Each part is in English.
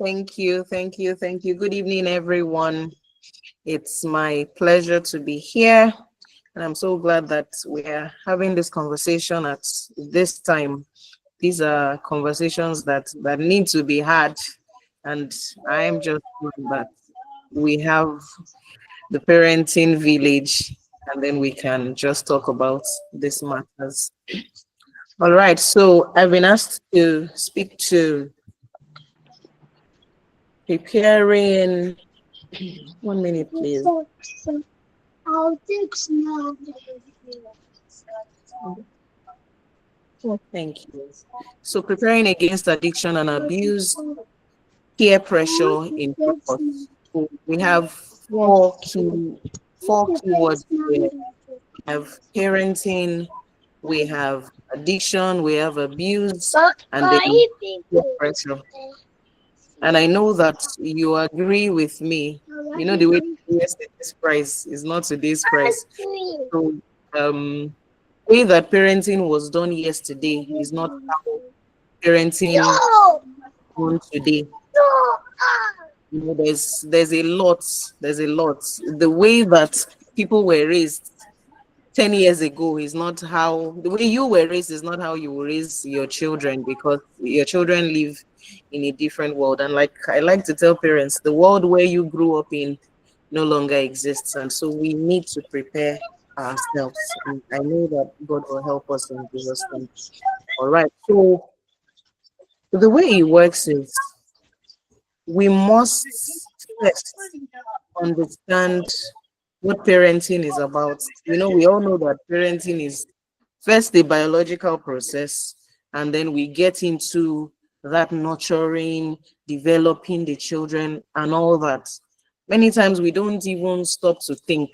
Thank you, thank you, thank you. Good evening, everyone. It's my pleasure to be here, and I'm so glad that we're having this conversation at this time. These are conversations that need to be had, and I am just glad that we have the parenting village, and then we can just talk about these matters. All right, so I've been asked to speak to preparing. 1 minute, please. I'll text now. Thank you. So, preparing against addiction and abuse, peer pressure in purpose. So we have four key words here. We have parenting, we have addiction, we have abuse, and then peer pressure. And I know that you agree with me. You know the way yesterday's price is not today's price. So way that parenting was done yesterday is not how parenting done today. You know, there's a lot. The way that people were raised 10 years ago is not how the way you were raised is not how you will raise your children, because your children live in a different world. And like I like to tell parents, the world where you grew up in no longer exists. And so we need to prepare ourselves. And I know that God will help us in Jesus' name. All right. So the way it works is we must first understand what parenting is about. You know, we all know that parenting is first a biological process, and then we get into that nurturing, developing the children, and all that. Many times we don't even stop to think.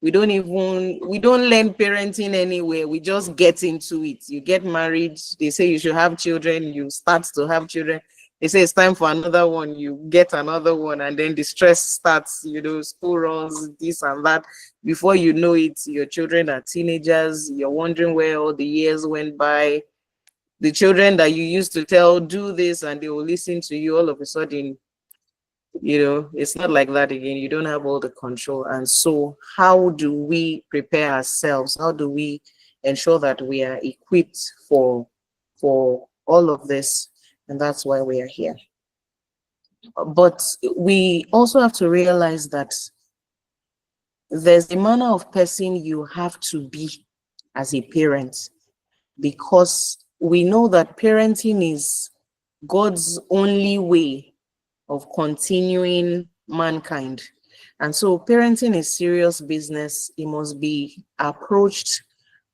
We don't learn parenting anywhere. We just get into it. You get married, they say you should have children, you start to have children. They say it's time for another one, you get another one, and then the stress starts, school runs, this and that. Before you know it, your children are teenagers. You're wondering where all the years went by. The children that you used to tell, do this, and they will listen to you, all of a sudden, it's not like that again. You don't have all the control. And so, how do we prepare ourselves? How do we ensure that we are equipped for all of this? And that's why we are here. But we also have to realize that there's a manner of person you have to be as a parent, because we know that parenting is God's only way of continuing mankind. And so parenting is serious business. It must be approached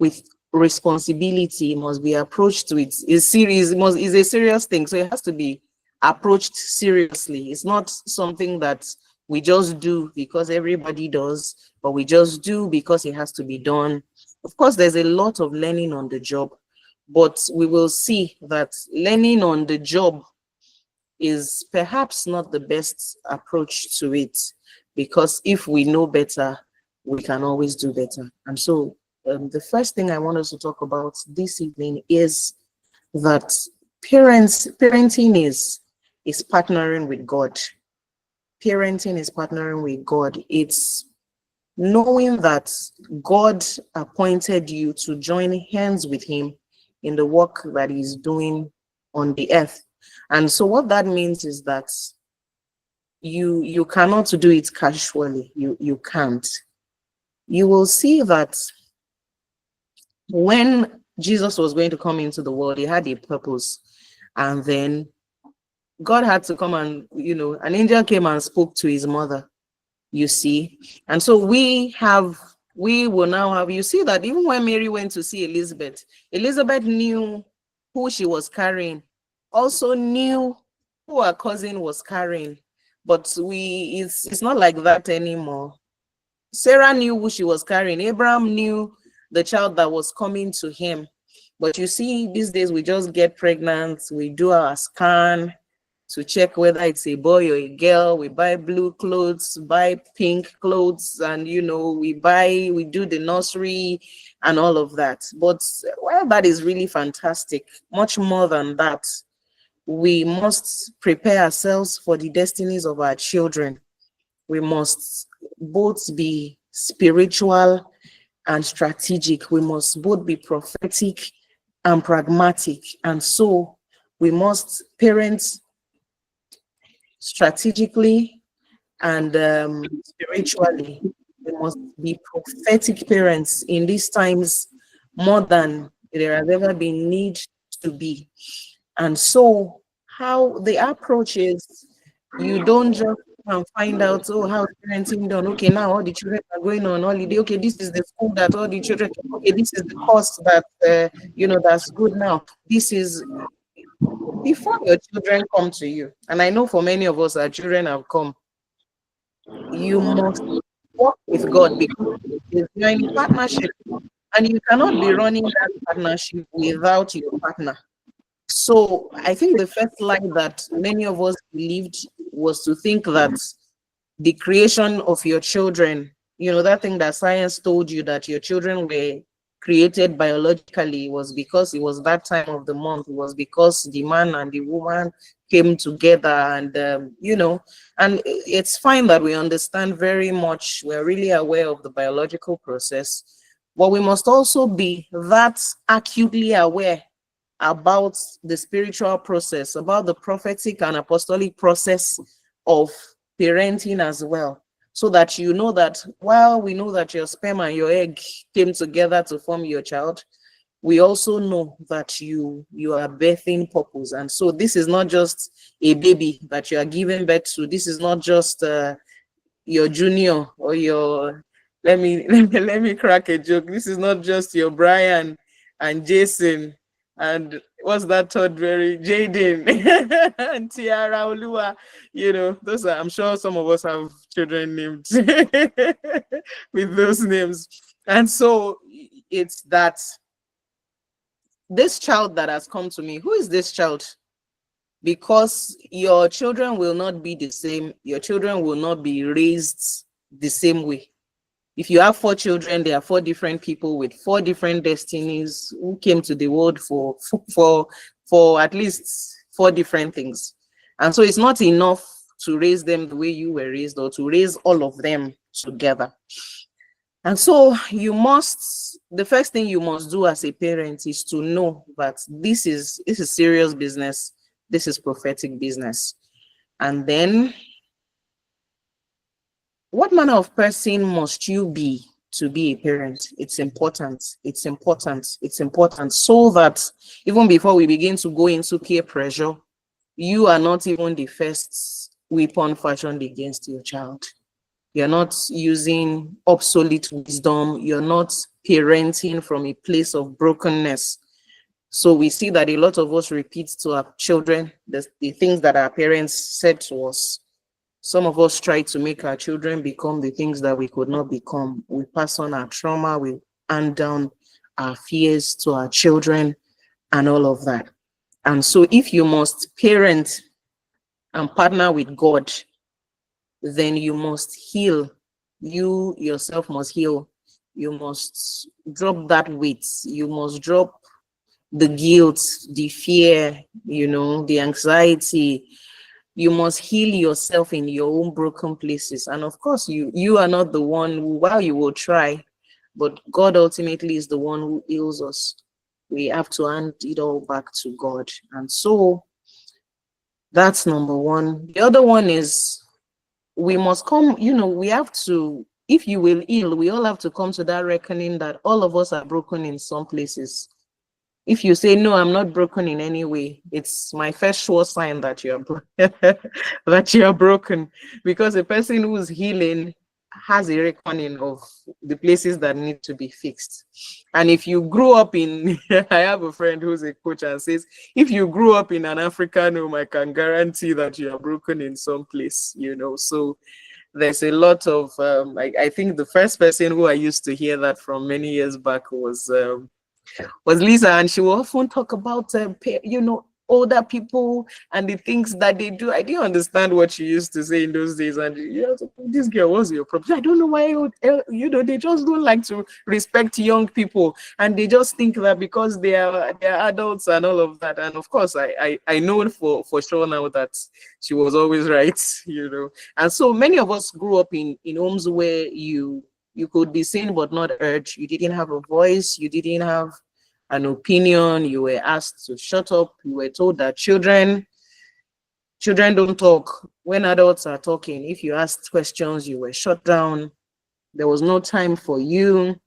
with responsibility. It must be approached with is a serious thing. So it has to be approached seriously. It's not something that we just do because everybody does, but we just do because it has to be done. Of course, there's a lot of learning on the job, but we will see that learning on the job is perhaps not the best approach to it, because if we know better, we can always do better. And so the first thing I want us to talk about this evening is that parenting is partnering with God. Parenting is partnering with God. It's knowing that God appointed you to join hands with him in the work that he's doing on the earth. And so what that means is that you cannot do it casually. You can't. You will see that when Jesus was going to come into the world, he had a purpose. And then God had to come and, an angel came and spoke to his mother, you see. And so we will now have, you see that even when Mary went to see Elizabeth, Elizabeth knew who she was carrying, also knew who her cousin was carrying. But it's not like that anymore. Sarah knew who she was carrying. Abraham knew the child that was coming to him. But you see, these days we just get pregnant, we do our scan to check whether it's a boy or a girl. We buy blue clothes, buy pink clothes, and we do the nursery and all of that. But well, that is really fantastic. Much more than that, we must prepare ourselves for the destinies of our children. We must both be spiritual and strategic. We must both be prophetic and pragmatic. And so we must parent strategically and spiritually. We must be prophetic parents in these times more than there has ever been need to be. And so how the approach is, you don't just find out, oh, how parenting done. Okay, now all the children are going on holiday. Okay, this is the school that all the children, okay, this is the course that, that's good now. This is before your children come to you. And I know for many of us, our children have come. You must work with God because you're in a partnership and you cannot be running that partnership without your partner. So I think the first lie that many of us believed was to think that the creation of your children, that thing that science told you that your children were created biologically, was because it was that time of the month. It was because the man and the woman came together, and and it's fine that we understand very much, we're really aware of the biological process, but we must also be that acutely aware about the spiritual process, about the prophetic and apostolic process of parenting as well, so that you know that while we know that your sperm and your egg came together to form your child, we also know that you are birthing purpose. And so this is not just a baby that you are giving birth to. This is not just your junior or your, let me let me crack a joke, this is not just your Brian and Jason and what's that third, very Jaden and Tiara Olua. Those are, I'm sure some of us have children named with those names. And so it's that this child that has come to me, who is this child? Because your children will not be the same. Your children will not be raised the same way. If you have 4 children, they are 4 different people with 4 different destinies who came to the world for at least 4 different things. And so it's not enough to raise them the way you were raised, or to raise all of them together. And so the first thing you must do as a parent is to know that this is serious business. This is prophetic business. And then, what manner of person must you be to be a parent? It's important. It's important. It's important, so that even before we begin to go into peer pressure, you are not even the first weapon fashioned against your child. You're not using obsolete wisdom. You're not parenting from a place of brokenness. So we see that a lot of us repeat to our children the things that our parents said to us. Some of us try to make our children become the things that we could not become. We pass on our trauma, we hand down our fears to our children and all of that. And so if you must parent and partner with God, then you must heal. You yourself must heal. You must drop that weight. You must drop the guilt, the fear, the anxiety. You must heal yourself in your own broken places. And of course, you are not the one who, while you will try, but God ultimately is the one who heals us. We have to hand it all back to God. And so that's number one. The other one is, we must come, we have to, if you will heal, we all have to come to that reckoning that all of us are broken in some places. If you say, no, I'm not broken in any way, it's my first sure sign that you are that you are broken, because a person who's healing has a reckoning of the places that need to be fixed. And if you grew up in, I have a friend who's a coach and says, if you grew up in an African home, I can guarantee that you are broken in some place, So there's a lot of, I think the first person who I used to hear that from many years back was Lisa, and she will often talk about, older people and the things that they do. I didn't understand what she used to say in those days. And this girl, what's your problem? I don't know why, they just don't like to respect young people. And they just think that because they're adults and all of that. And of course, I know for sure now that she was always right, And so many of us grew up in homes where you could be seen but not heard. You didn't have a voice. You didn't have an opinion. You were asked to shut up. You were told that children don't talk. When adults are talking, if you asked questions, you were shut down. There was no time for you,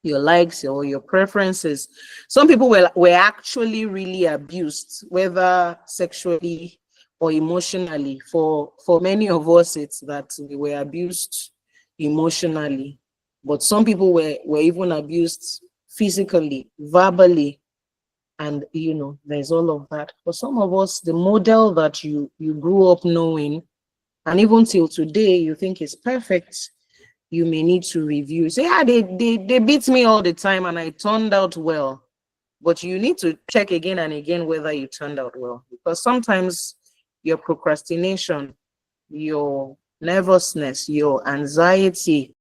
your likes or your preferences. Some people were actually really abused, whether sexually or emotionally. For many of us, it's that we were abused emotionally, but some people were even abused physically, verbally, and there's all of that. For some of us, the model that you grew up knowing, and even till today you think is perfect, you may need to review. Say, they beat me all the time and I turned out well. But you need to check again and again whether you turned out well, because sometimes your procrastination, your nervousness, your anxiety